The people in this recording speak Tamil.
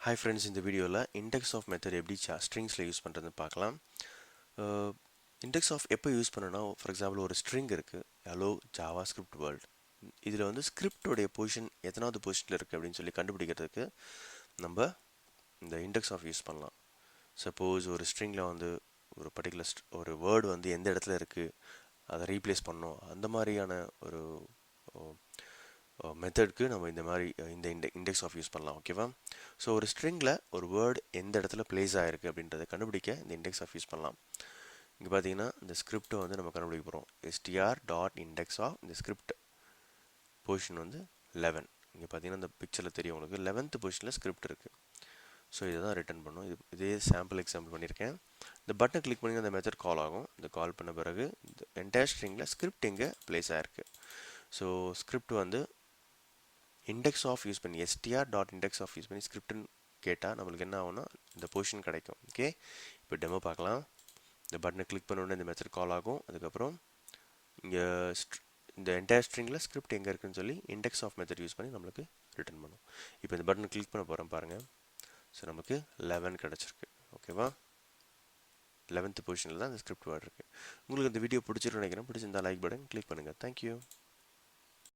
Hi friends, இந்த வீடியோவில் இண்டெக்ஸ் ஆஃப் மெத்தட் எப்படி ஸ்ட்ரிங்ஸில் யூஸ் பண்ணுறதுன்னு பார்க்கலாம். இண்டெக்ஸ் ஆஃப் எப்போ யூஸ் பண்ணணும்னா, ஃபார் எக்ஸாம்பிள் ஒரு ஸ்ட்ரிங் இருக்குது, ஹலோ ஜாவா ஸ்கிரிப்ட் வேர்ல்ட். இதில் வந்து ஸ்கிரிப்டோடைய பொசிஷன் எத்தனாவது பொசிஷனில் இருக்குது அப்படின்னு சொல்லி கண்டுபிடிக்கிறதுக்கு நம்ம இந்த இண்டெக்ஸ் ஆஃப் யூஸ் பண்ணலாம். சப்போஸ் ஒரு ஸ்ட்ரிங்கில் வந்து ஒரு பர்டிகுலர் ஒரு வேர்டு வந்து எந்த இடத்துல இருக்குது அதை ரீப்ளேஸ் பண்ணோம், அந்த மாதிரியான ஒரு மெத்தட்க்கு நம்ம இந்த மாதிரி இந்த இண்டெக்ஸ் ஆஃப் யூஸ் பண்ணலாம். ஓகேவா? ஸோ ஒரு ஸ்ட்ரிங்கில் ஒரு வேர்டு எந்த இடத்துல பிளேஸ் ஆகிருக்கு அப்படின்றத கண்டுபிடிக்க இந்த இண்டெக்ஸ் ஆஃப் யூஸ் பண்ணலாம். இங்கே பார்த்தீங்கன்னா இந்த ஸ்கிரிப்டை வந்து நம்ம கண்டுபிடிக்க போகிறோம். எஸ்டிஆர் டாட் இண்டெக்ஸ் ஆஃப் இந்த ஸ்கிரிப்ட் பொசிஷன் வந்து 11. இங்கே பார்த்தீங்கன்னா இந்த பிக்சரில் தெரியும் உங்களுக்கு 11th பொசிஷனில் ஸ்கிரிப்ட் இருக்குது. ஸோ இதை தான் ரிட்டர்ன் பண்ணும். இதே சாம்பிள் எக்ஸாம்பிள் பண்ணியிருக்கேன். இந்த பட்டனை கிளிக் பண்ணி அந்த மெத்தட் கால் ஆகும். இந்த கால் பண்ண பிறகு இந்த என்டையர் ஸ்ட்ரிங்கில் ஸ்கிரிப்ட் எங்கே பிளேஸ் ஆகிருக்கு. ஸோ ஸ்கிரிப்ட் வந்து இண்டெக்ஸ் ஆஃப் யூஸ் பண்ணி STR dot index of use பண்ணி ஸ்கிரிப்ட்னு கேட்டால் நம்மளுக்கு என்ன ஆகும்னா இந்த பொசிஷன் கிடைக்கும். ஓகே, இப்போ டெமோ பார்க்கலாம். இந்த பட்டனை கிளிக் பண்ண உடனே இந்த மெத்தட் கால் ஆகும். அதுக்கப்புறம் இங்கே இந்த என்டையர் ஸ்ட்ரிங்கில் ஸ்கிரிப்ட் எங்கே இருக்குன்னு சொல்லி இண்டெக்ஸ் ஆஃப் மெத்தட் யூஸ் பண்ணி நம்மளுக்கு ரிட்டர்ன் பண்ணும். இப்போ இந்த பட்டனை கிளிக் பண்ண போகிறோம் பாருங்கள். ஸோ நமக்கு 11 கிடச்சிருக்கு. ஓகேவா? 11th பொசிஷனில் தான் இந்த ஸ்கிரிப்ட் வேர்டு இருக்குது. உங்களுக்கு இந்த வீடியோ பிடிச்சிருக்குன்னு நினைக்கிறேன். பிடிச்சிருந்தா லைக் பட்டன் கிளிக் பண்ணுங்கள். தேங்க்யூ.